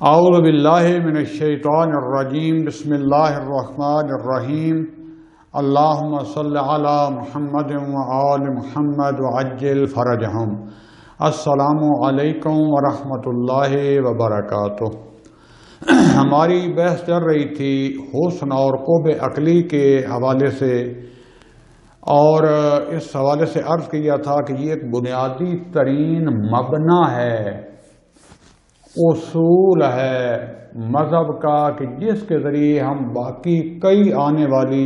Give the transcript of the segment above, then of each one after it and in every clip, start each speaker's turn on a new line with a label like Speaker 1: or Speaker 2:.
Speaker 1: اعوذ باللہ من الشیطان الرجیم بسم اللہ الرحمن الرحیم اللہم صل علی محمد وآل محمد وعجل فرجہم۔ السلام علیکم ورحمۃ اللہ وبرکاتہ۔ ہماری بحث چل رہی تھی حسن اور قوب عقلی کے حوالے سے، اور اس حوالے سے عرض کیا تھا کہ یہ ایک بنیادی ترین مبنی ہے، اصول ہے مذہب کا، کہ جس کے ذریعے ہم باقی کئی آنے والی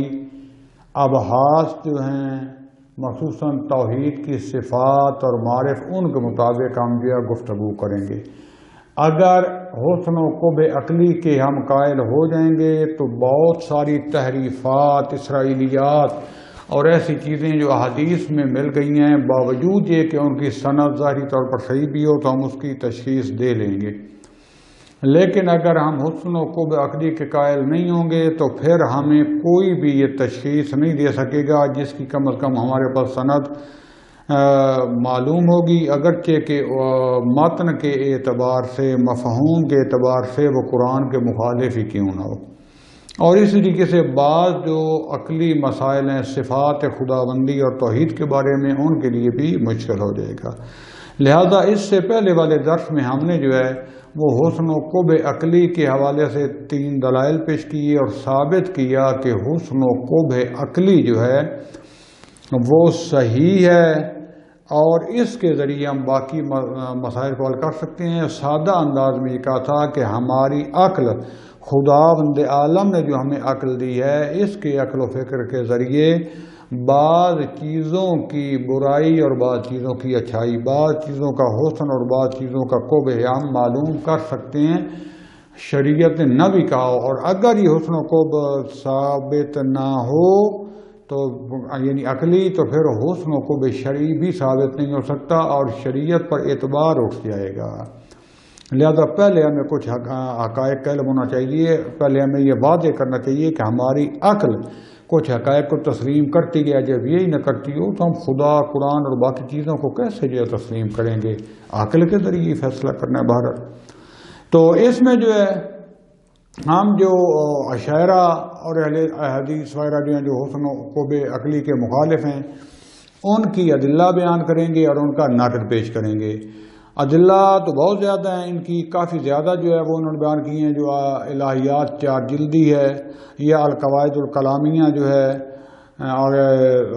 Speaker 1: ابحاث جو ہیں مخصوصاً توحید کی صفات اور معرف، ان کے مطابق ہم گفتگو کریں گے۔ اگر حسن و قوب عقلی کے ہم قائل ہو جائیں گے تو بہت ساری تحریفات، اسرائیلیات اور ایسی چیزیں جو حدیث میں مل گئی ہیں، باوجود یہ کہ ان کی سند ظاہری طور پر صحیح بھی ہو تو ہم اس کی تشخیص دے لیں گے، لیکن اگر ہم حسن و قوب عقلی کے قائل نہیں ہوں گے تو پھر ہمیں کوئی بھی یہ تشخیص نہیں دے سکے گا جس کی کم از کم ہمارے پاس سند معلوم ہوگی، اگرچہ کہ متن کے اعتبار سے، مفہوم کے اعتبار سے وہ قرآن کے مخالف ہی کیوں نہ ہو۔ اور اس طریقے سے بعض جو عقلی مسائل ہیں، صفات خداوندی اور توحید کے بارے میں، ان کے لیے بھی مشکل ہو جائے گا۔ لہذا اس سے پہلے والے درس میں ہم نے جو ہے وہ حسن و قوب عقلی کے حوالے سے 3 دلائل پیش کیے اور ثابت کیا کہ حسن و قوب عقلی جو ہے وہ صحیح ہے، اور اس کے ذریعے ہم باقی مسائل کو حل کر سکتے ہیں۔ سادہ انداز میں یہ کہا تھا کہ ہماری عقل، خداوند عالم نے جو ہمیں عقل دی ہے، اس کے عقل و فکر کے ذریعے بعض چیزوں کی برائی اور بعض چیزوں کی اچھائی، بعض چیزوں کا حسن اور بعض چیزوں کا قوب ہم معلوم کر سکتے ہیں، شریعت نے نہ بھی کہا ہو۔ اور اگر یہ حسن و قوب ثابت نہ ہو تو یعنی عقلی، تو پھر حسن و قوب شرعی بھی ثابت نہیں ہو سکتا اور شریعت پر اعتبار اٹھ جائے گا۔ لہذا پہلے ہمیں کچھ حقائق کا علم ہونا چاہیے، پہلے ہمیں یہ واضح کرنا چاہیے کہ ہماری عقل کچھ حقائق کو تسلیم کرتی ہے۔ جب یہی نہ کرتی ہو تو ہم خدا، قرآن اور باقی چیزوں کو کیسے جو ہے تسلیم کریں گے؟ عقل کے ذریعے فیصلہ کرنا ہے بہرحال۔ تو اس میں جو ہے ہم جو اشاعرہ اور اہل حدیث وغیرہ جو ہیں جو حسن و قوب عقلی کے مخالف ہیں، ان کی ادلہ بیان کریں گے اور ان کا نقد پیش کریں گے۔ ادلہ تو بہت زیادہ ہیں، ان کی کافی زیادہ جو ہے وہ انہوں نے بیان کی ہیں۔ جو الہیات 4 جلدی ہے، یا القواعد الکلامیہ جو ہے اور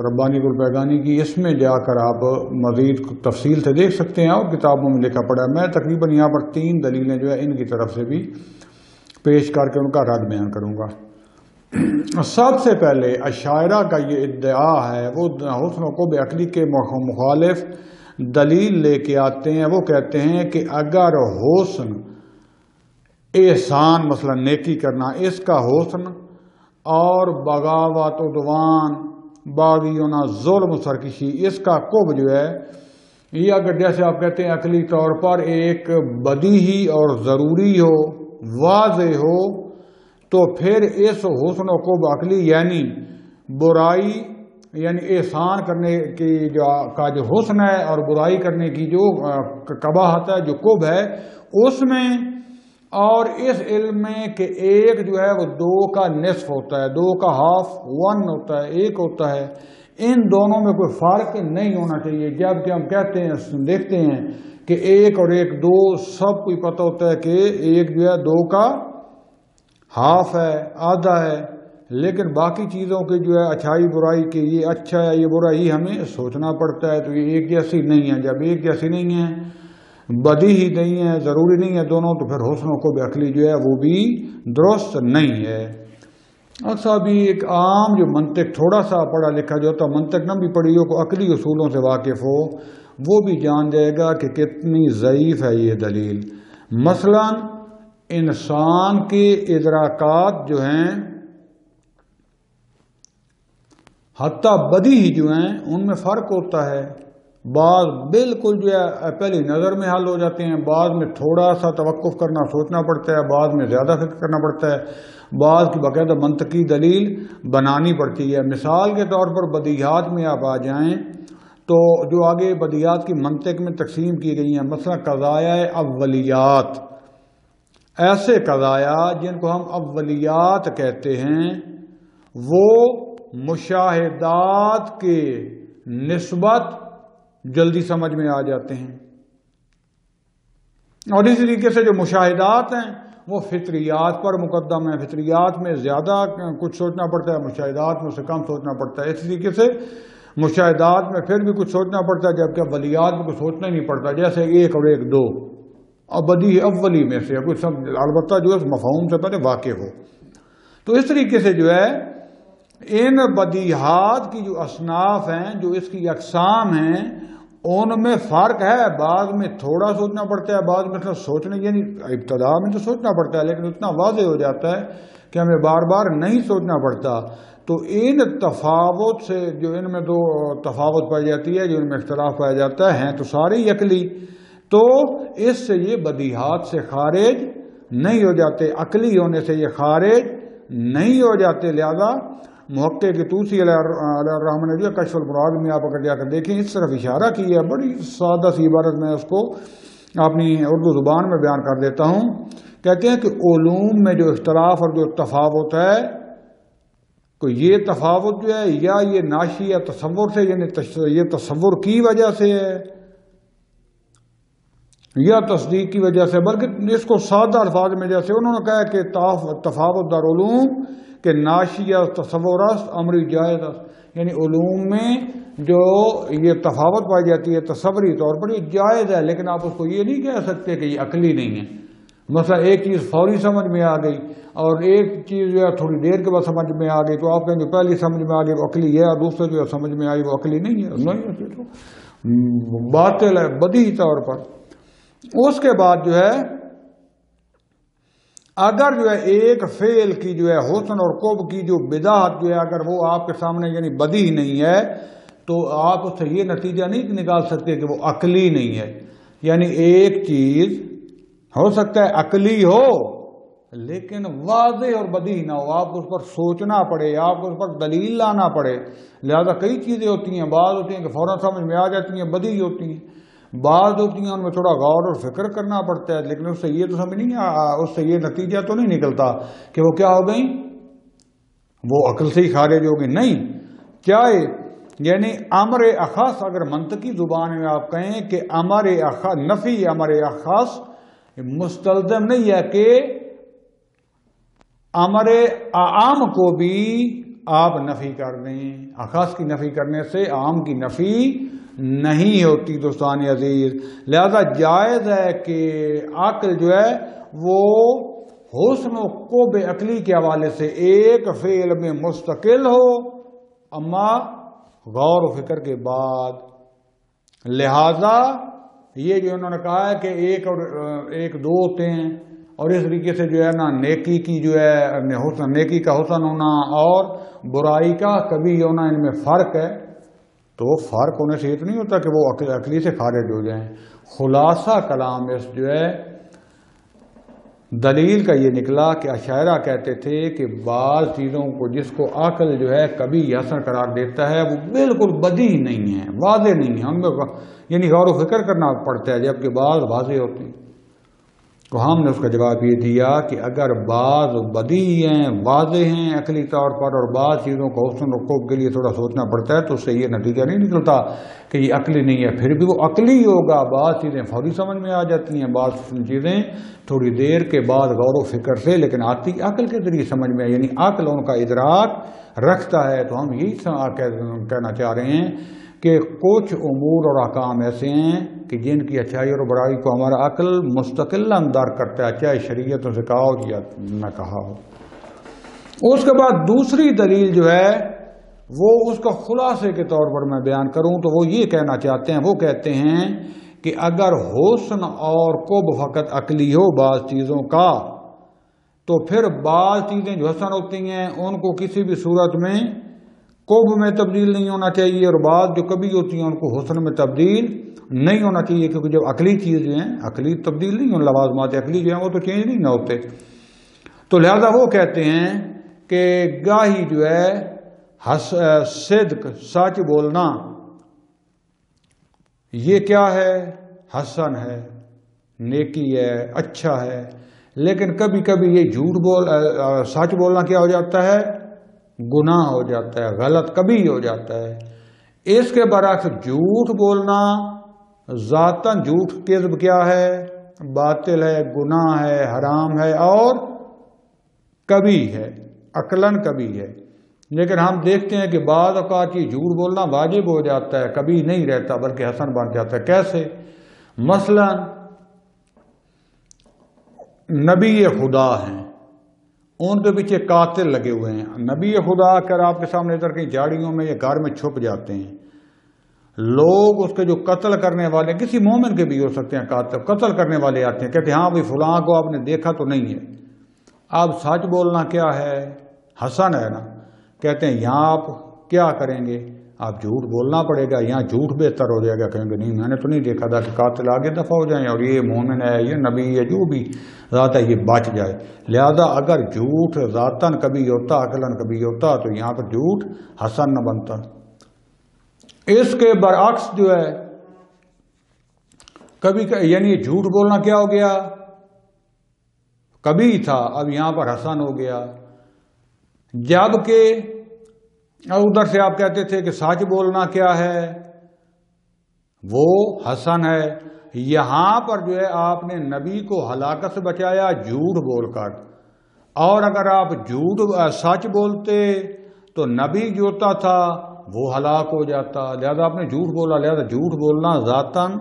Speaker 1: ربانی گلپیگانی کی، اس میں جا کر آپ مزید تفصیل سے دیکھ سکتے ہیں اور کتابوں میں لکھا پڑا ہے۔ میں تقریباً یہاں پر 3 دلیلیں جو ہے ان کی طرف سے بھی پیش کر کے ان کا رد بیان کروں گا۔ سب سے پہلے اشاعرہ کا یہ ادعا ہے، وہ حسن و قوب عقلی کے مخالف دلیل لے کے آتے ہیں۔ وہ کہتے ہیں کہ اگر حسن احسان، مثلا نیکی کرنا، اس کا حسن، اور بغاوت، عدوان، باغی ہونا، ظلم، سرکشی، اس کا قوب جو ہے، یہ اگر جیسے آپ کہتے ہیں عقلی طور پر ایک بدیہی اور ضروری ہو، واضح ہو، تو پھر اس حسن و قوب عقلی یعنی برائی، یعنی احسان کرنے کی کا جو حسن ہے اور برائی کرنے کی جو قباحت ہے، جو قوب ہے، اس میں اور اس علم میں کہ ایک جو ہے وہ 2 کا نصف ہوتا ہے، 2 کا ہاف 1 ہوتا ہے، 1 ہوتا ہے، ان دونوں میں کوئی فرق نہیں ہونا چاہیے۔ جب کہ ہم کہتے ہیں، دیکھتے ہیں کہ 1 اور 1 2، سب کو پتہ ہوتا ہے کہ 1 جو ہے 2 کا ہاف ہے، آدھا ہے، لیکن باقی چیزوں کے جو ہے اچھائی برائی کے، یہ اچھا ہے یہ برا، یہ ہمیں سوچنا پڑتا ہے۔ تو یہ ایک جیسی نہیں ہے۔ جب ایک جیسی نہیں ہے، بدی ہی نہیں ہے، ضروری نہیں ہے دونوں، تو پھر حسن و قوب عقلی جو ہے وہ بھی درست نہیں ہے۔ اچھا، ابھی ایک عام جو منطق تھوڑا سا پڑھا لکھا جو ہوتا، منطق نہ بھی پڑھی ہو، کو عقلی اصولوں سے واقف ہو، وہ بھی جان جائے گا کہ کتنی ضعیف ہے یہ دلیل۔ مثلا انسان کے ادراکات جو ہیں، حتیٰ بدی ہی جو ہیں، ان میں فرق ہوتا ہے۔ بعض بالکل جو ہے پہلی نظر میں حل ہو جاتے ہیں، بعض میں تھوڑا سا توقف کرنا، سوچنا پڑتا ہے، بعض میں زیادہ فکر کرنا پڑتا ہے، بعض کی باقاعدہ منطقی دلیل بنانی پڑتی ہے۔ مثال کے طور پر بدیہات میں آپ آ جائیں تو جو آگے بدیہات کی منطق میں تقسیم کی گئی ہیں، مثلا قضایہ اولیات، ایسے قضایا جن کو ہم اولیات کہتے ہیں، وہ مشاہدات کے نسبت جلدی سمجھ میں آ جاتے ہیں، اور اسی طریقے سے جو مشاہدات ہیں وہ فطریات پر مقدم ہیں، فطریات میں زیادہ کچھ سوچنا پڑتا ہے، مشاہدات میں سے کم سوچنا پڑتا ہے، اسی طریقے سے مشاہدات میں پھر بھی کچھ سوچنا پڑتا ہے، جبکہ اولیات میں کچھ سوچنا ہی نہیں پڑتا، جیسے 1 اور 1 2، اور بدیہی اولی میں سے کچھ البتہ جو ہے مفہوم سے پہلے واقع ہو۔ تو اس طریقے سے جو ہے ان بدیہات کی جو اصناف ہیں، جو اس کی اقسام ہیں، ان میں فرق ہے، بعض میں تھوڑا سوچنا پڑتا ہے، بعض میں سوچنا یعنی ابتدا میں تو سوچنا پڑتا ہے لیکن اتنا واضح ہو جاتا ہے کہ ہمیں بار بار نہیں سوچنا پڑتا۔ تو ان تفاوت سے جو ان میں دو تفاوت پائی جاتی ہے، جو ان میں اختلاف پایا جاتا ہے تو سارے ہی عقلی، تو اس سے یہ بدیہات سے خارج نہیں ہو جاتے، عقلی ہونے سے یہ خارج نہیں ہو جاتے۔ لہذا محقق طوسی علیہ الرحمہ نے جو کشف المراد میں آپ اگر جا کر دیکھیں اس طرف اشارہ کیا ہے، بڑی سادہ سی عبارت میں اس کو اپنی اردو زبان میں بیان کر دیتا ہوں۔ کہتے ہیں کہ علوم میں جو اختلاف اور جو تفاوت ہے، تو یہ تفاوت جو ہے یا یہ ناشی یا تصور سے، یعنی یہ تصور کی وجہ سے ہے یا تصدیق کی وجہ سے، بلکہ اس کو سادہ الفاظ میں جیسے انہوں نے کہا کہ تفاوت در علوم کہ ناشی یا تصور است امری جائز است، یعنی علوم میں جو یہ تفاوت پائی جاتی ہے تصوری طور پر یہ جائز ہے، لیکن آپ اس کو یہ نہیں کہہ سکتے کہ یہ عقلی نہیں ہے۔ مثلا ایک چیز فوری سمجھ میں آ گئی اور ایک چیز جو ہے تھوڑی دیر کے بعد سمجھ میں آ گئی، تو آپ کہیں جو پہلی سمجھ میں آ گئی وہ عقلی ہے، اور دوسرے جو سمجھ میں آئی وہ عقلی نہیں ہے، نہیں، باطل ہے بدیہی طور پر۔ اس کے بعد جو ہے اگر جو ہے ایک فعل کی جو ہے حسن اور قبح کی جو بدعت جو ہے اگر وہ آپ کے سامنے یعنی بدیہی نہیں ہے، تو آپ اس سے یہ نتیجہ نہیں نکال سکتے کہ وہ عقلی نہیں ہے۔ یعنی ایک چیز ہو سکتا ہے عقلی ہو لیکن واضح اور بدیہی نہ ہو، آپ اس پر سوچنا پڑے، آپ اس پر دلیل لانا پڑے۔ لہذا کئی چیزیں ہوتی ہیں، بعض ہوتی ہیں کہ فوراً سمجھ میں آ جاتی ہیں، بدیہی ہوتی ہیں، بعض ہوتی ہیں ان میں تھوڑا غور اور فکر کرنا پڑتا ہے، لیکن اس سے یہ تو سمجھ نہیں اس سے یہ نتیجہ تو نہیں نکلتا کہ وہ کیا ہو گئی، وہ عقل سے ہی خارج ہو گئی، نہیں۔ چاہے یعنی امر اخص اگر منطقی زبان میں آپ کہیں کہ امر اخص، نفی امر اخص مستلزم نہیں ہے کہ امر عام کو بھی آپ نفی کر دیں، اخص کی نفی کرنے سے عام کی نفی نہیں ہوتی دوستان عزیز۔ لہذا جائز ہے کہ عقل جو ہے وہ حسن و قبح عقلی کے حوالے سے ایک فعل میں مستقل ہو، اما غور و فکر کے بعد۔ لہذا یہ جو انہوں نے کہا ہے کہ ایک اور ایک دو ہوتے ہیں، اور اس طریقے سے جو ہے نا نیکی کی جو ہے حسن، نیکی کا حسن ہونا اور برائی کا کبھی ہونا، ان میں فرق ہے، تو وہ فرق ہونے سے یہ تو نہیں ہوتا کہ وہ عقلی سے خارج ہو جائیں۔ خلاصہ کلام اس جو ہے دلیل کا یہ نکلا کہ اشاعرہ کہتے تھے کہ بعض چیزوں کو جس کو عقل جو ہے کبھی حسن قرار دیتا ہے وہ بالکل بدیہی نہیں ہے، واضح نہیں ہے، ان میں یعنی غور و فکر کرنا پڑتا ہے، جبکہ بعض واضح ہوتی ہیں۔ تو ہم نے اس کا جواب یہ دیا کہ اگر بعض بدیہی ہیں، واضح ہیں عقلی طور پر، اور بعض چیزوں کو حسن و قبح کے لیے تھوڑا سوچنا پڑتا ہے، تو اس سے یہ نتیجہ نہیں نکلتا کہ یہ عقلی نہیں ہے، پھر بھی وہ عقلی ہوگا۔ بعض چیزیں فوری سمجھ میں آ جاتی ہیں، بعض چیزیں تھوڑی دیر کے بعد غور و فکر سے، لیکن آتی عقل کے ذریعے سمجھ میں، یعنی عقل ان کا ادراک رکھتا ہے۔ تو ہم یہی کہنا چاہ رہے ہیں کہ کچھ امور اور احکام ایسے ہیں کہ جن کی اچھائی اور برائی کو ہمارا عقل مستقل اندر کرتا ہے، چاہے شریعت سے کہا ہو یا نہ کہا ہو۔ اس کے بعد دوسری دلیل جو ہے وہ اس کا خلاصے کے طور پر میں بیان کروں تو وہ یہ کہنا چاہتے ہیں، وہ کہتے ہیں کہ اگر حسن اور قبح فقط عقلی ہو بعض چیزوں کا، تو پھر بعض چیزیں جو حسن ہوتی ہیں ان کو کسی بھی صورت میں قبح میں تبدیل نہیں ہونا چاہیے، اور بعض جو کبھی ہوتی ہیں ان کو حسن میں تبدیل نہیں ہونا چاہیے، کیونکہ جب عقلی چیز جو ہیں عقلی تبدیل نہیں ہونے، لوازمات عقلی جو ہیں وہ تو چینج نہیں نہ ہوتے۔ تو لہذا وہ کہتے ہیں کہ گاہی جو ہے صدق سچ بولنا یہ کیا ہے، حسن ہے، نیکی ہے، اچھا ہے، لیکن کبھی کبھی یہ سچ بولنا کیا ہو جاتا ہے؟ گناہ ہو جاتا ہے، غلط کبھی ہو جاتا ہے۔ اس کے برعکس جھوٹ بولنا ذاتاً جھوٹ کذب کیا ہے؟ باطل ہے، گناہ ہے، حرام ہے اور کبھی ہے، عقلاً کبھی ہے۔ لیکن ہم دیکھتے ہیں کہ بعض اوقات یہ جھوٹ بولنا واجب ہو جاتا ہے، کبھی نہیں رہتا بلکہ حسن بن جاتا ہے۔ کیسے؟ مثلا نبی خدا ہیں، ان کے پیچھے قاتل لگے ہوئے ہیں۔ نبی خدا کر آپ کے سامنے ادھر کہیں جھاڑیوں میں یا گھر میں چھپ جاتے ہیں، لوگ اس کے جو قتل کرنے والے، کسی مومن کے بھی ہو سکتے ہیں قتل کرنے والے آتے ہیں، کہتے ہیں ہاں بھائی فلاں کو آپ نے دیکھا تو نہیں ہے۔ اب سچ بولنا کیا ہے؟ حسن ہے نا۔ کہتے ہیں یہاں آپ کیا کریں گے؟ آپ جھوٹ بولنا پڑے گا، یہاں جھوٹ بہتر ہو جائے گا۔ کہیں گے نہیں میں نے تو نہیں دیکھا تھا کہ قاتل آگے دفع ہو جائیں اور یہ مومن ہے، یہ نبی ہے، جو بھی ذات ہے یہ بچ جائے۔ لہذا اگر جھوٹ ذاتاً کبھی ہوتا، عقلاً کبھی ہوتا، تو یہاں پر جھوٹ حسن نہ بنتا۔ اس کے برعکس جو ہے کبھی یعنی جھوٹ بولنا کیا ہو گیا؟ کبھی تھا، اب یہاں پر حسن ہو گیا۔ جبکہ ادھر سے آپ کہتے تھے کہ سچ بولنا کیا ہے؟ وہ حسن ہے۔ یہاں پر جو ہے آپ نے نبی کو ہلاکت سے بچایا جھوٹ بول کر، اور اگر آپ سچ بولتے تو نبی جو ہوتا تھا وہ ہلاک ہو جاتا۔ لہذا آپ نے جھوٹ بولا، لہذا جھوٹ بولنا ذاتاً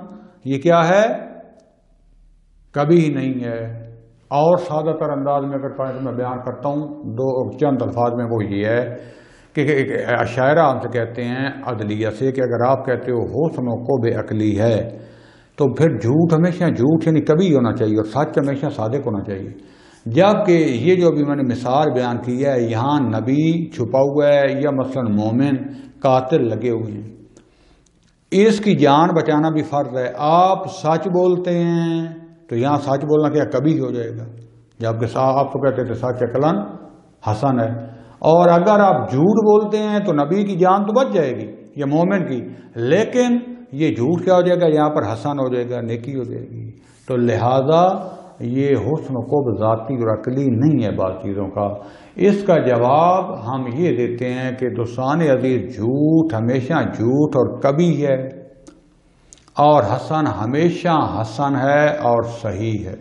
Speaker 1: یہ کیا ہے؟ کبھی نہیں ہے۔ اور سادہ تر انداز میں اگر میں بیان کرتا ہوں چند الفاظ میں، وہ یہ ہے کہ شاعرہ ہم سے کہتے ہیں عدلیہ سے کہ اگر آپ کہتے ہو حسن و قب عقلی ہے تو پھر جھوٹ ہمیشہ جھوٹ یعنی کبھی ہونا چاہیے اور سچ ہمیشہ صادق ہونا چاہیے۔ جبکہ یہ جو ابھی میں نے مثال بیان کی ہے، یہاں نبی چھپا ہوا ہے یا مثلا مومن قاتل لگے ہوئے ہیں، اس کی جان بچانا بھی فرض ہے۔ آپ سچ بولتے ہیں تو یہاں سچ بولنا کیا کبھی ہو جائے گا، جبکہ آپ تو کہتے تھے سچ عقلاً حسن ہے۔ اور اگر آپ جھوٹ بولتے ہیں تو نبی کی جان تو بچ جائے گی یا مومن کی، لیکن یہ جھوٹ کیا ہو جائے گا؟ یہاں پر حسن ہو جائے گا، نیکی ہو جائے گی۔ تو لہذا یہ حسن و قب ذاتی اور عقلی نہیں ہے بعض چیزوں کا۔ اس کا جواب ہم یہ دیتے ہیں کہ دوستان عزیز جھوٹ ہمیشہ جھوٹ اور کبھی ہے، اور حسن ہمیشہ حسن ہے اور صحیح ہے۔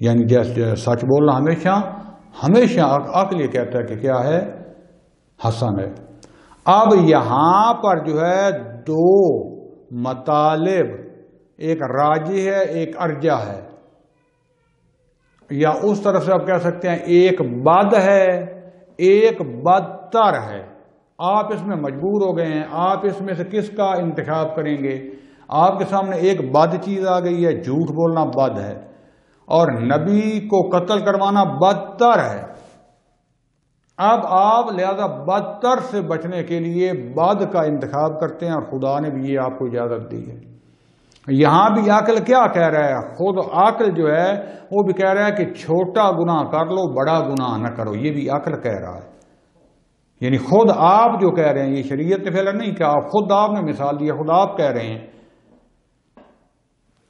Speaker 1: یعنی جیسے سچ بولنا ہمیشہ عقل یہ کہتا ہے کہ کیا ہے؟ حسن ہے۔ اب یہاں پر جو ہے دو مطالب، ایک راجح ہے ایک ارجح ہے، یا اس طرف سے آپ کہہ سکتے ہیں ایک بد ہے ایک بدتر ہے۔ آپ اس میں مجبور ہو گئے ہیں، آپ اس میں سے کس کا انتخاب کریں گے؟ آپ کے سامنے ایک بد چیز آ گئی ہے، جھوٹ بولنا بد ہے، اور نبی کو قتل کروانا بدتر ہے۔ اب آپ لہذا بدتر سے بچنے کے لیے بد کا انتخاب کرتے ہیں، اور خدا نے بھی یہ آپ کو اجازت دی ہے۔ یہاں بھی عقل کیا کہہ رہا ہے؟ خود عقل جو ہے وہ بھی کہہ رہا ہے کہ چھوٹا گناہ کر لو، بڑا گناہ نہ کرو، یہ بھی عقل کہہ رہا ہے۔ یعنی خود آپ جو کہہ رہے ہیں، یہ شریعت نے پہلے نہیں کہا، خود آپ نے مثال دی، خود آپ کہہ رہے ہیں،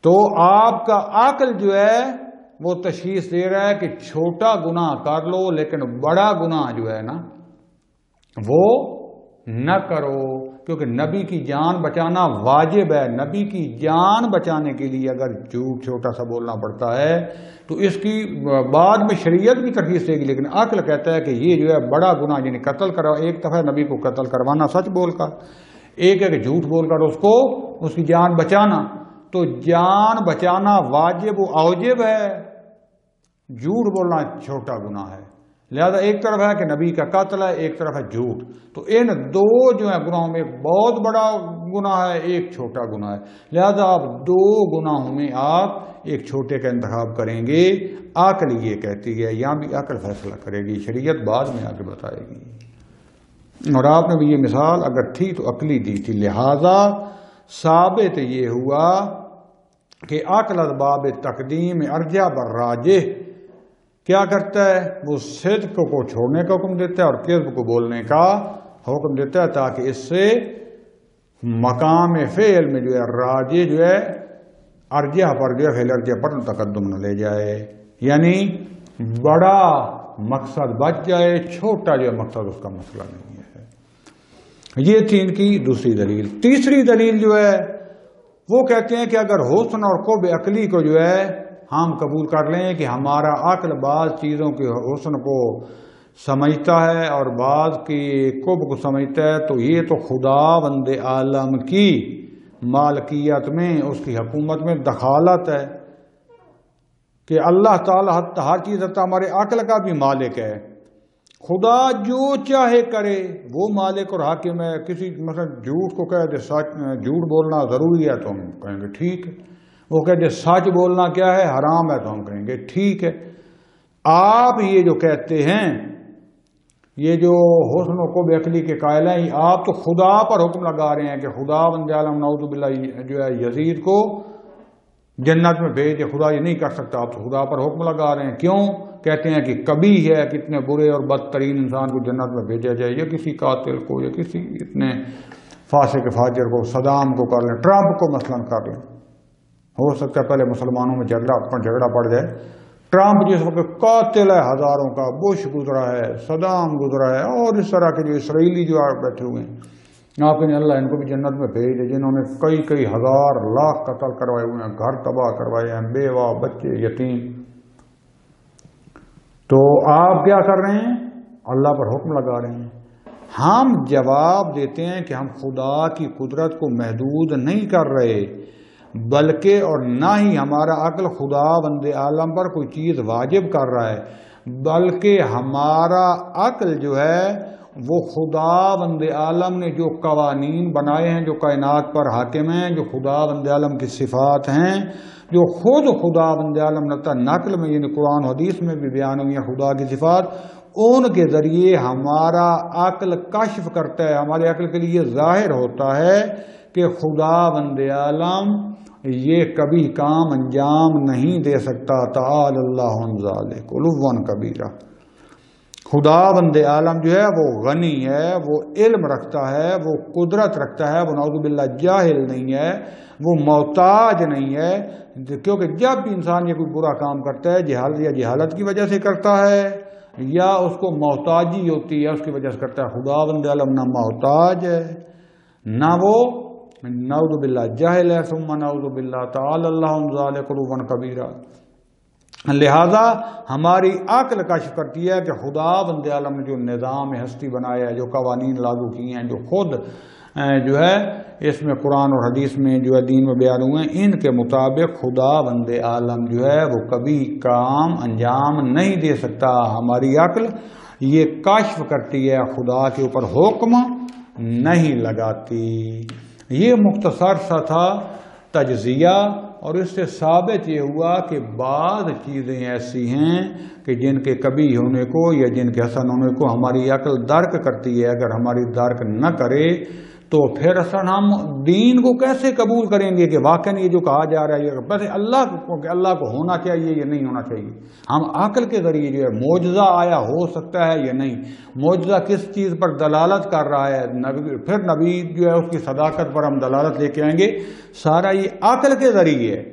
Speaker 1: تو آپ کا عقل جو ہے وہ تشخیص دے رہا ہے کہ چھوٹا گناہ کر لو لیکن بڑا گناہ جو ہے نا وہ نہ کرو، کیونکہ نبی کی جان بچانا واجب ہے۔ نبی کی جان بچانے کے لیے اگر جھوٹ چھوٹا سا بولنا پڑتا ہے تو اس کی بعد میں شریعت بھی ترخیص دے گی، لیکن عقل کہتا ہے کہ یہ جو ہے بڑا گناہ، یعنی قتل کرو، ایک دفعہ نبی کو قتل کروانا سچ بول کر، ایک ہے کہ جھوٹ بول کر اس کی جان بچانا۔ تو جان بچانا واجب و اوجب ہے، جھوٹ بولنا چھوٹا گناہ ہے۔ لہذا ایک طرف ہے کہ نبی کا قتل ہے، ایک طرف ہے جھوٹ، تو ان دو جو ہے گناہوں میں ایک بہت بڑا گناہ ہے، ایک چھوٹا گناہ ہے۔ لہذا آپ دو گناہوں میں آپ ایک چھوٹے کا انتخاب کریں گے۔ عقل یہ کہتی ہے، یہاں بھی عقل فیصلہ کرے گی، شریعت بعد میں آگے بتائے گی۔ اور آپ نے بھی یہ مثال اگر تھی تو عقلی دی تھی، لہذا ثابت یہ ہوا کہ عقل اسباب تقدیم ارجح بر راجح کیا کرتا ہے؟ وہ صدق کو چھوڑنے کا حکم دیتا ہے اور کذب کو بولنے کا حکم دیتا ہے، تاکہ اس سے مقام فعل میں جو ہے راجح جو ہے ارجح پر جو ہے فعل ارجح پر تقدم نہ لے جائے۔ یعنی بڑا مقصد بچ جائے، چھوٹا جو مقصد اس کا مسئلہ نہیں ہے۔ یہ تھی ان کی دوسری دلیل۔ تیسری دلیل جو ہے وہ کہتے ہیں کہ اگر حسن اور قرب عقلی کو جو ہے ہم قبول کر لیں کہ ہمارا عقل بعض چیزوں کے حسن کو سمجھتا ہے اور بعض کی قرب کو سمجھتا ہے، تو یہ تو خدا بند عالم کی مالکیت میں، اس کی حکومت میں دخالت ہے کہ اللہ تعالیٰ ہر چیز حتی ہمارے عقل کا بھی مالک ہے۔ خدا جو چاہے کرے، وہ مالک اور حاکم ہے۔ کسی مثلا جھوٹ کو کہہ دے جھوٹ بولنا ضروری ہے تو ہم کہیں گے ٹھیک ہے، وہ کہہ دے سچ بولنا کیا ہے، حرام ہے، تو ہم کہیں گے ٹھیک ہے۔ آپ یہ جو کہتے ہیں، یہ جو حسن و قرب عقلی کے قائل ہیں، آپ تو خدا پر حکم لگا رہے ہیں کہ خدا بند عالم نعوذ باللہ جو ہے یزید کو جنت میں بھیج دے۔ خدا یہ نہیں کر سکتا، آپ تو خدا پر حکم لگا رہے ہیں۔ کیوں؟ کہتے ہیں کہ کبھی ہے کتنے برے اور بدترین انسان کو جنت میں بھیجا جائے، یا کسی قاتل کو، یا کسی اتنے فاسق فاجر کو، صدام کو کر لیں، ٹرمپ کو مثلا کر لیں۔ ہو سکتا ہے پہلے مسلمانوں میں جھگڑا پڑ جائے۔ ٹرمپ جس وقت قاتل ہے ہزاروں کا، بش گزرا ہے، صدام گزرا ہے، اور اس طرح کے جو اسرائیلی جو بیٹھے ہوئے ہیں، آپ نے اللہ ان کو بھی جنت میں بھیج دے، جنہوں نے کئی ہزار لاکھ قتل کروائے ہوئے ہیں، گھر تباہ کروائے ہیں، بیوہ بچے یتیم۔ تو آپ کیا کر رہے ہیں؟ اللہ پر حکم لگا رہے ہیں۔ ہم جواب دیتے ہیں کہ ہم خدا کی قدرت کو محدود نہیں کر رہے، بلکہ اور نہ ہی ہمارا عقل خدا بند عالم پر کوئی چیز واجب کر رہا ہے، بلکہ ہمارا عقل جو ہے وہ خدا بند عالم نے جو قوانین بنائے ہیں، جو کائنات پر حاکم ہیں، جو خدا بند عالم کی صفات ہیں، جو خود خدا بند عالم نقل میں یعنی قرآن و حدیث میں بھی بیان ہوئی ہیں خدا کی صفات، ان کے ذریعے ہمارا عقل کشف کرتا ہے، ہمارے عقل کے لیے ظاہر ہوتا ہے کہ خدا بند عالم یہ کبھی کام انجام نہیں دے سکتا۔ تعالی اللہ عن ذالک علوا کبیرہ۔ خدا بند عالم جو ہے وہ غنی ہے، وہ علم رکھتا ہے، وہ قدرت رکھتا ہے، وہ نعوذ باللہ جاہل نہیں ہے، وہ محتاج نہیں ہے، کیونکہ جب بھی انسان یہ کوئی برا کام کرتا ہے جہالت کی وجہ سے کرتا ہے، یا اس کو محتاجی ہوتی ہے اس کی وجہ سے کرتا ہے۔ خدا بند عالم نہ محتاج ہے، نہ وہ نعوذ باللہ جاہل ہے، ثم نعوذ باللہ تعالی اللہ عن ذالک علوا کبیرہ۔ لہذا ہماری عقل کشف کرتی ہے کہ خدا بند عالم نے جو نظام ہستی بنایا ہے، جو قوانین لاگو کیے ہیں، جو خود جو ہے اس میں قرآن اور حدیث میں جو ہے دین میں بیان ہوئے ہیں، ان کے مطابق خدا بند عالم جو ہے وہ کبھی کام انجام نہیں دے سکتا۔ ہماری عقل یہ کشف کرتی ہے، خدا کے اوپر حکم نہیں لگاتی۔ یہ مختصر سا تھا تجزیہ، اور اس سے ثابت یہ ہوا کہ بعض چیزیں ایسی ہیں کہ جن کے کبھی ہونے کو یا جن کے حسن ہونے کو ہماری عقل درک کرتی ہے۔ اگر ہماری درک نہ کرے تو پھر اصل ہم دین کو کیسے قبول کریں گے کہ واقعی یہ جو کہا جا رہا ہے بس اللہ کو ہونا چاہیے یا نہیں ہونا چاہیے۔ ہم عقل کے ذریعے جو ہے معجزہ آیا ہو سکتا ہے یا نہیں، معجزہ کس چیز پر دلالت کر رہا ہے، پھر نبی جو ہے اس کی صداقت پر ہم دلالت لے کے آئیں گے، سارا یہ عقل کے ذریعے ہے۔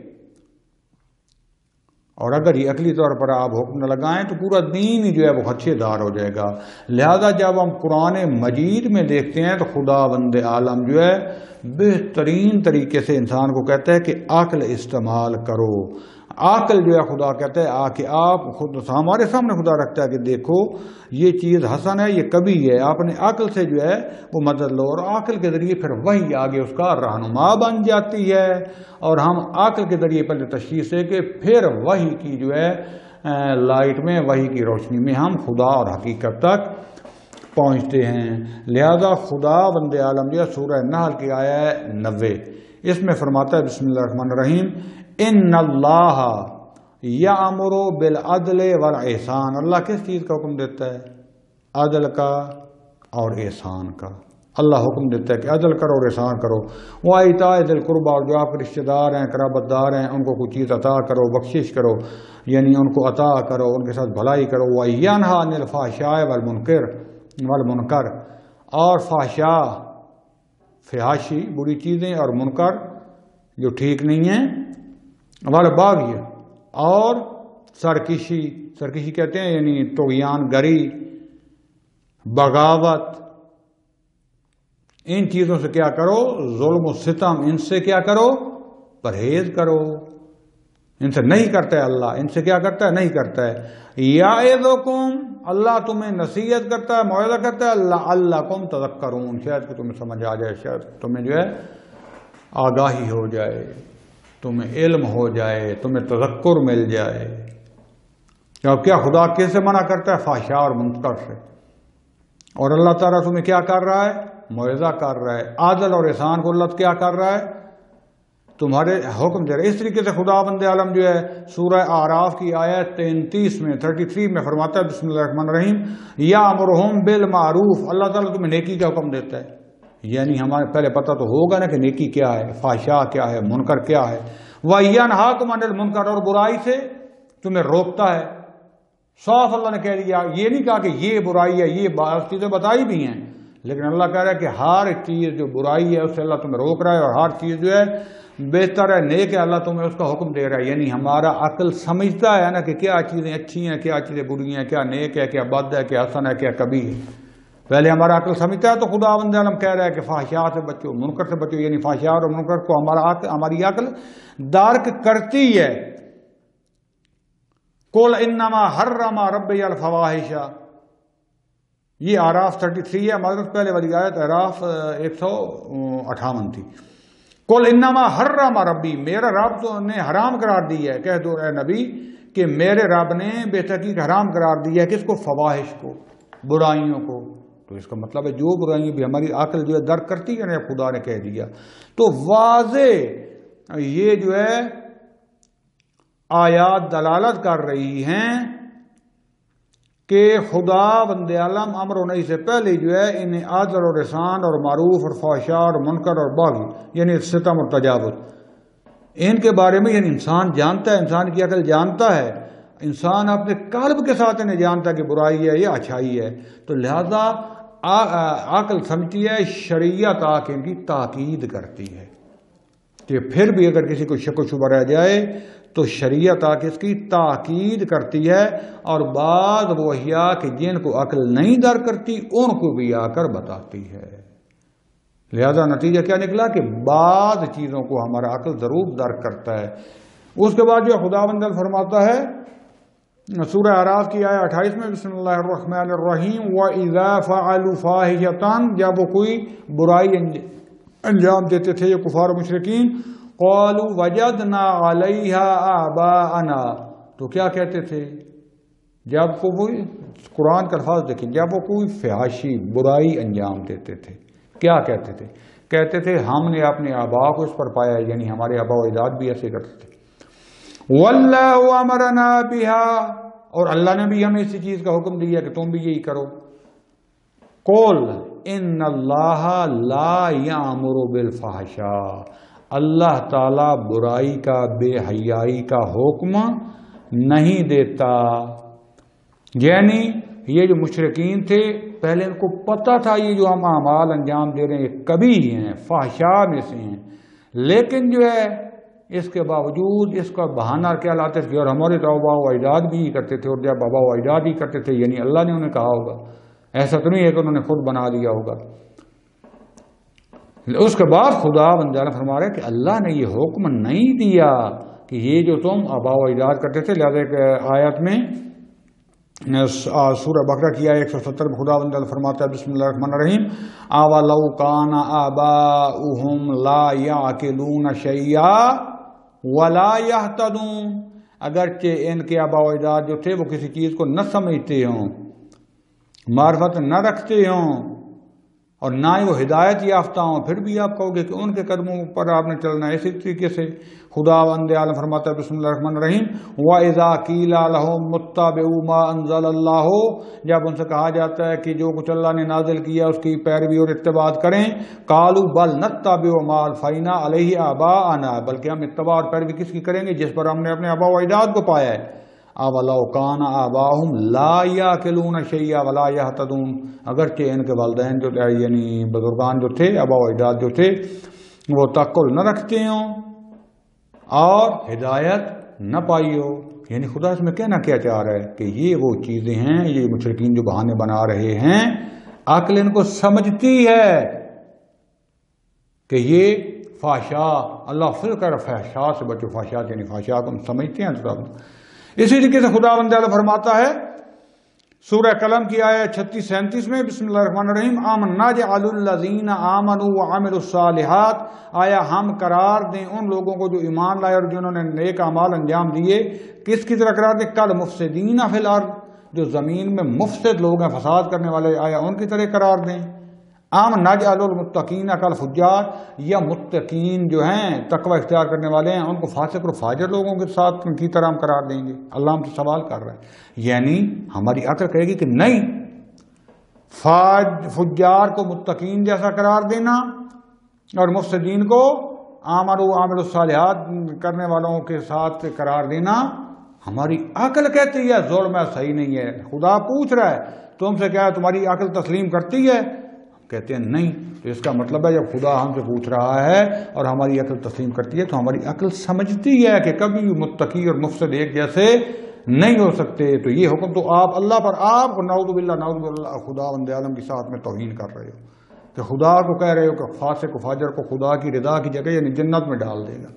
Speaker 1: اور اگر یہ عقلی طور پر آپ حکم نہ لگائیں تو پورا دین ہی جو ہے وہ خدشے دار ہو جائے گا۔ لہذا جب ہم قرآن مجید میں دیکھتے ہیں تو خدا بند عالم جو ہے بہترین طریقے سے انسان کو کہتا ہے کہ عقل استعمال کرو۔ عقل جو ہے خدا کہتا ہے کہ آپ خود ہمارے سامنے خدا رکھتا ہے کہ دیکھو یہ چیز حسن ہے، یہ کبھی ہے، آپ نے عقل سے جو ہے وہ مدد لو، اور عقل کے ذریعے پھر وہی آگے اس کا رہنما بن جاتی ہے، اور ہم عقل کے ذریعے پہلے تشخیص ہے کہ پھر وہی کی جو ہے لائٹ میں، وہی کی روشنی میں ہم خدا اور حقیقت تک پہنچتے ہیں۔ لہذا خدا بند عالم جو ہے سورہ نحل کی آیا ہے 90، اس میں فرماتا ہے بسم اللہ الرحمن الرحیم ان اللہ یامر بالعدل والاحسان۔ اللہ کس چیز کا حکم دیتا ہے؟ عدل کا اور احسان کا۔ اللہ حکم دیتا ہے کہ عدل کرو اور احسان کرو۔ وَإِيتَاءِ ذِي الْقُرْبَىٰ، اور جو آپ کے رشتہ دار ہیں، قرابت دار ہیں، ان کو کوئی چیز عطا کرو، بخشش کرو، یعنی ان کو عطا کرو، ان کے ساتھ بھلائی کرو۔ وَيَنْهَىٰ عَنِ الْفَحْشَاءِ وَالْمُنکَرِ، اور فحاشی بری چیزیں اور منکر جو ٹھیک نہیں ہیں، والبغی، اور سرکشی کہتے ہیں یعنی طغیان گری، بغاوت، ان چیزوں سے کیا کرو؟ ظلم و ستم، ان سے کیا کرو؟ پرہیز کرو۔ ان سے نہیں کرتا ہے اللہ، ان سے کیا کرتا ہے؟ نہیں کرتا ہے۔ یعظکم، اللہ تمہیں نصیحت کرتا ہے، موعظہ کرتا ہے، لعلکم تذکرون، شاید کہ تمہیں سمجھ آ جائے، شاید تمہیں جو ہے آگاہی ہو جائے، تمہیں علم ہو جائے، تمہیں تذکر مل جائے۔ اب کیا خدا کس سے منع کرتا ہے؟ فحشاء اور منکر سے، اور اللہ تعالیٰ تمہیں کیا کر رہا ہے؟ موعظہ کر رہا ہے۔ عدل اور احسان کو اللہ کیا کر رہا ہے؟ تمہارے حکم دے رہا ہے۔ اس طریقے سے خدا بند عالم جو ہے سورہ اعراف کی آیت 33 میں 33 میں فرماتا ہے بسم اللہ الرحمن الرحیم، یامرہم بالمعروف، اللہ تعالیٰ تمہیں نیکی کا حکم دیتا ہے۔ یعنی ہمارے پہلے پتہ تو ہوگا نا کہ نیکی کیا ہے، فحشاء کیا ہے، منکر کیا ہے۔ وَيَنْهَاكُمْ عَنِ الْمُنْكَرِ، اور برائی سے تمہیں روکتا ہے۔ صاف اللہ نے کہہ دیا، یہ نہیں کہا کہ یہ برائی ہے، یہ بعض چیزیں بتائی بھی ہیں، لیکن اللہ کہہ رہا ہے کہ ہر چیز جو برائی ہے اس سے اللہ تمہیں روک رہا ہے، اور ہر چیز جو ہے بہتر ہے، نیک ہے، اللہ تمہیں اس کا حکم دے رہا ہے۔ یعنی ہمارا عقل سمجھتا ہے نا کہ کیا چیزیں اچھی ہیں، کیا چیزیں بری ہیں، کیا نیک ہے، کیا بد ہے، کیا حسن ہے، کیا کبھی ہے۔ پہلے ہمارا عقل سمجھتا ہے، تو خدا بند عالم کہہ رہا ہے کہ فحشاء سے بچو، منکر سے بچو، یعنی فحشاء اور منکر کو ہماری عقل دارک کرتی ہے۔ قُلْ إِنَّمَا حَرَّمَ رَبِّيَ الْفَوَاحِشَ، یہ اعراف 33 ہے، معذرت پہلے والی آیت اعراف 158 تھی۔ قُلْ إِنَّمَا حَرَّمَ رَبِّي، میرا رب تو نے حرام قرار دی ہے، کہہ دو اے نبی کہ میرے رب نے بے تحقیق حرام قرار دیا ہے، کس کو؟ فواحش کو، برائیوں کو۔ تو اس کا مطلب ہے جو برائیاں بھی ہماری عقل جو ہے درک کرتی ہے نا، خدا نے کہہ دیا، تو واضح یہ جو ہے آیات دلالت کر رہی ہیں کہ خدا بند عالم امر و نہی سے پہلے جو ہے انہیں عدل اور احسان اور معروف اور فحشاء اور منکر اور باغی یعنی ستم اور تجاوز، ان کے بارے میں یعنی انسان جانتا ہے، انسان کی عقل جانتا ہے، انسان اپنے قلب کے ساتھ انہیں جانتا ہے کہ برائی ہے یا اچھائی ہے، تو لہذا عقل سمجھتی ہے، شریعت آ کے ان کی تاکید کرتی ہے کہ پھر بھی اگر کسی کو شک و شبہ رہ جائے تو شریعت آ کے اس کی تاکید کرتی ہے، اور بعض وہ احیاء کہ جن کو عقل نہیں درک کرتی ان کو بھی آ کر بتاتی ہے۔ لہذا نتیجہ کیا نکلا کہ بعض چیزوں کو ہمارا عقل ضرور درک کرتا ہے۔ اس کے بعد جو خداوند فرماتا ہے سورہ اعراف کی آیت 28 میں بسم اللہ الرحمن الرحیم، وَإِذَا فَعَلُوا فَاحِشَةً، جب وہ کوئی برائی انجام دیتے تھے یہ کفار و مشرکین، قَالُوا وَجَدْنَا عَلَيْهَا آبَاءَنَا، تو کیا کہتے تھے؟ جب کوئی قرآن کا الفاظ دیکھیں، جب وہ کوئی فحاشی برائی انجام دیتے تھے کیا کہتے تھے؟ کہتے تھے ہم نے اپنے آبا کو اس پر پایا، یعنی ہمارے آبا و اجداد بھی ایسے کرتے تھے۔ وَاللَّهُ أَمَرَنَا بِهَا، اور اللہ نے بھی ہمیں اسی چیز کا حکم دیا کہ تم بھی یہی کرو۔ قُلْ إِنَّ اللَّهَ لَا يَأْمُرُ بِالْفَحْشَاءِ، اللہ تعالی برائی کا، بے حیائی کا حکم نہیں دیتا۔ یعنی یہ جو مشرکین تھے پہلے ان کو پتہ تھا یہ جو ہم اعمال انجام دے رہے ہیں یہ کبھی ہیں، فحشاء میں سے ہیں، لیکن جو ہے اس کے باوجود اس کا بہانہ کیا لاتے تھے، اور ہمارے تو آبا و اجداد بھی کرتے تھے، اور جب آبا و اجداد ہی کرتے تھے یعنی اللہ نے انہیں کہا ہوگا، ایسا تو نہیں ہے کہ انہوں نے خود بنا دیا ہوگا۔ اس کے بعد خدا بند عالم فرما رہے کہ اللہ نے یہ حکم نہیں دیا کہ یہ جو تم آبا و اجداد کرتے تھے۔ لہذا ایک آیت میں سورہ بقرہ کی آیت 170 میں خدا بند عالم فرماتا ہے بسم اللہ الرحمن الرحیم، اَوَلَوْ كَانَ آبَاؤُهُمْ لَا يَعْقِلُونَ شَيْئًا وَلَا يَهْتَدُونَ، اگرچہ ان کے آبا و اجداد جو تھے وہ کسی چیز کو نہ سمجھتے ہوں، معرفت نہ رکھتے ہوں، اور نہ ہی وہ ہدایت یافتہ ہوں، پھر بھی آپ کہو گے کہ ان کے قدموں پر آپ نے چلنا ہے۔ اسی طریقے سے خدا بند عالم فرماتا ہے بسم اللہ الرحمن الرحیم، وَإِذَا قِيلَ لَهُمُ اتَّبِعُوا مَا أَنزَلَ اللَّهُ، جب ان سے کہا جاتا ہے کہ جو کچھ اللہ نے نازل کیا اس کی پیروی اور اتباع کریں، قَالُوا بَلْ نَتَّبِعُ مَا أَلْفَيْنَا عَلَيْهِ آبَاءَنَا، بلکہ ہم اتباع اور پیروی کس کی کریں گے؟ جس پر ہم نے اپنے آبا و اجداد کو پایا ہے۔ اَوَلَوْ كَانَ آبَاؤُهُمْ لَا يَعْقِلُونَ شَيْئًا وَلَا يَهْتَدُونَ، اگرچہ ان کے والدین جو یعنی بزرگان جو تھے، آبا و اجداد جو تھے، وہ تعقل نہ رکھتے ہوں اور ہدایت نہ پائی ہو۔ یعنی خدا اس میں کہنا کیا چاہ رہا ہے کہ یہ وہ چیزیں ہیں، یہ مشرکین جو بہانے بنا رہے ہیں، عقل ان کو سمجھتی ہے کہ یہ فحشا، اللہ فضل کر فحشا سے بچو، فحشات یعنی فحشا کو ہم سمجھتے ہیں سب۔ اسی طریقے سے خداوند تعالیٰ فرماتا ہے سورہ قلم کی آیت 36-37 میں، بسم اللہ الرحمن الرحیم، آمنا نجعل الذین آمنوا وعملوا الصالحات، آیا ہم قرار دیں ان لوگوں کو جو ایمان لائے اور جنہوں نے نیک اعمال انجام دیے، کس کی طرح قرار دیں؟ کل مفسدین فی الارض، جو زمین میں مفسد لوگ ہیں، فساد کرنے والے، آیا ان کی طرح قرار دیں؟ نجعل المتقین کالفجار، یا متقین جو ہیں تقوی اختیار کرنے والے ہیں ان کو فاسق اور فاجر لوگوں کے ساتھ کی طرح ہم قرار دیں گے؟ اللہ ہم سے سوال کر رہا ہے، یعنی ہماری عقل کہے گی کہ نہیں، فجار کو متقین جیسا قرار دینا اور مفسدین کو آمنوا وعملوا الصالحات کرنے والوں کے ساتھ قرار دینا ہماری عقل کہتی ہے ظلم ہے، صحیح نہیں ہے۔ خدا پوچھ رہا ہے تم سے، کیا تمہاری عقل تسلیم کرتی ہے؟ کہتے ہیں نہیں۔ تو اس کا مطلب ہے جب خدا ہم سے پوچھ رہا ہے اور ہماری عقل تسلیم کرتی ہے تو ہماری عقل سمجھتی ہے کہ کبھی متقی اور مفسد ایک جیسے نہیں ہو سکتے۔ تو یہ حکم تو آپ اللہ پر، آپ اور نعوذ باللہ خدا بند عالم کے ساتھ میں توہین کر رہے ہو، کہ خدا کو کہہ رہے ہو کہ فاسق و فاجر کو خدا کی رضا کی جگہ یعنی جنت میں ڈال دے گا،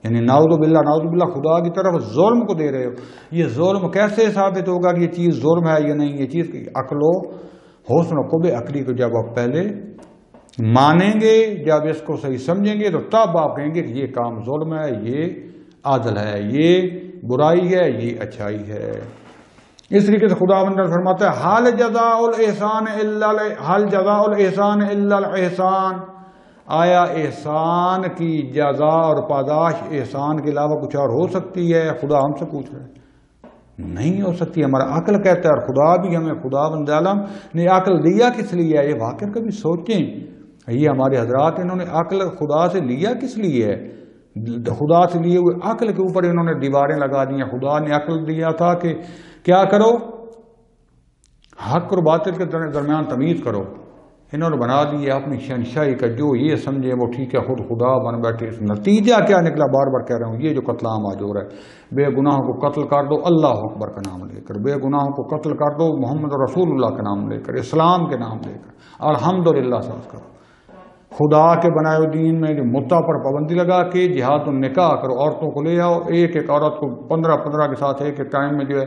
Speaker 1: یعنی نعوذ باللہ خدا کی طرف ظلم کو دے رہے ہو۔ یہ ظلم کیسے ثابت ہوگا کہ یہ چیز ظلم ہے یا نہیں؟ یہ چیز کی عقل و حسن و قوت عقلی کو جب آپ پہلے مانیں گے، جب اس کو صحیح سمجھیں گے، تو تب آپ کہیں گے کہ یہ کام ظلم ہے، یہ عدل ہے، یہ برائی ہے، یہ اچھائی ہے۔ اس طریقے سے خدا بندہ فرماتا ہے حل جزاء الاحسان الا الاحسان، آیا احسان کی جزا اور پاداش احسان کے علاوہ کچھ اور ہو سکتی ہے؟ خدا ہم سے پوچھ رہے ہیں، نہیں ہو سکتی۔ ہمارا عقل کہتا ہے، اور خدا بھی ہمیں، خدا بند عالم نے عقل دیا کس لیے ہے؟ یہ واقعہ کبھی سوچیں، یہ ہمارے حضرات انہوں نے عقل خدا سے لیا کس لیے ہے؟ خدا سے لیے ہوئے عقل کے اوپر انہوں نے دیواریں لگا دی ہیں۔ خدا نے عقل دیا تھا کہ کیا کرو، حق اور باطل کے درمیان تمیز کرو، انہوں نے بنا دی اپنی شہنشاہی کا، جو یہ سمجھے وہ ٹھیک ہے، خود خدا بن بیٹھے۔ نتیجہ کیا نکلا؟ بار بار کہہ رہا ہوں، یہ جو قتل عام آج ہو رہا ہے، بے گناہوں کو قتل کر دو اللہ اکبر کا نام لے کر، بے گناہوں کو قتل کر دو محمد رسول اللہ کا نام لے کر، اسلام کے نام لے کر، الحمدللہ سمجھ کرو۔ خدا کے بنائے ہوئے دین میں متع پر پابندی لگا کے جہاد النکاح کرو، عورتوں کو لے آؤ، ایک ایک عورت کو 15 کے ساتھ ایک ایک ٹائم میں جو ہے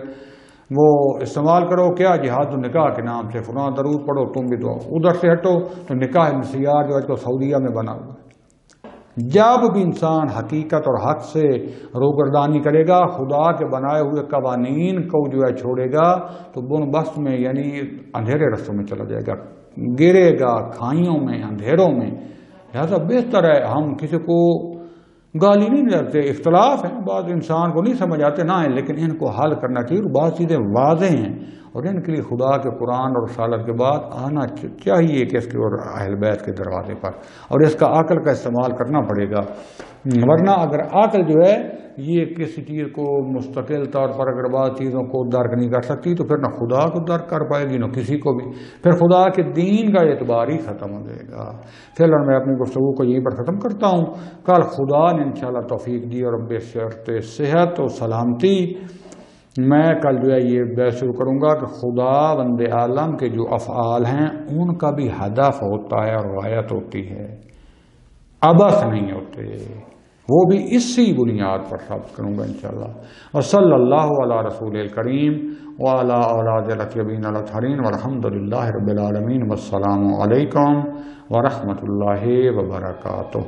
Speaker 1: وہ استعمال کرو، کیا جہاد النکاح کے نام سے فلاں درود پڑھو، تم بھی دعا۔ ادھر سے ہٹو تو نکاح مسیار جو ہے تو سعودیہ میں بنا ہوا ہے۔ جب بھی انسان حقیقت اور حق سے روگردانی کرے گا، خدا کے بنائے ہوئے قوانین کو جو ہے چھوڑے گا، تو بن بست میں یعنی اندھیرے رستوں میں چلا جائے گا، گرے گا کھائیوں میں، اندھیروں میں۔ لہذا بہتر ہے ہم کسی کو گالی نہیں دیتے، اختلاف ہیں، بعض انسان کو نہیں سمجھ آتے نہ ہیں، لیکن ان کو حل کرنا چاہیے، اور بعض چیزیں واضح ہیں اور ان کے لیے خدا کے قرآن اور رسالت کے بعد آنا چاہیے کہ اس کے اور اہل بیت کے دروازے پر، اور اس کا عقل کا استعمال کرنا پڑے گا۔ ورنہ اگر عقل جو ہے یہ کسی چیز کو مستقل طور پر اگر بعض چیزوں کو درک نہیں کر سکتی تو پھر نہ خدا کو درک کر پائے گی نہ کسی کو بھی، پھر خدا کے دین کا اعتبار ہی ختم ہو جائے گا۔ فی الحال میں اپنی گفتگو کو یہیں پر ختم کرتا ہوں۔ کل خدا نے انشاءاللہ توفیق دی اور بشرط صحت و سلامتی میں کل جو ہے یہ بحث شروع کروں گا کہ خدا بند عالم کے جو افعال ہیں ان کا بھی ہدف ہوتا ہے اور غایت ہوتی ہے، عبث نہیں ہوتے، وہ بھی اسی بنیاد پر ثابت کروں گا انشاءاللہ۔ وصلی اللہ علی رسول الکریم وعلی اولاد الاطیبین الاطہرین والحمدللہ رب العالمین، والسلام علیکم ورحمۃ اللہ وبرکاتہ۔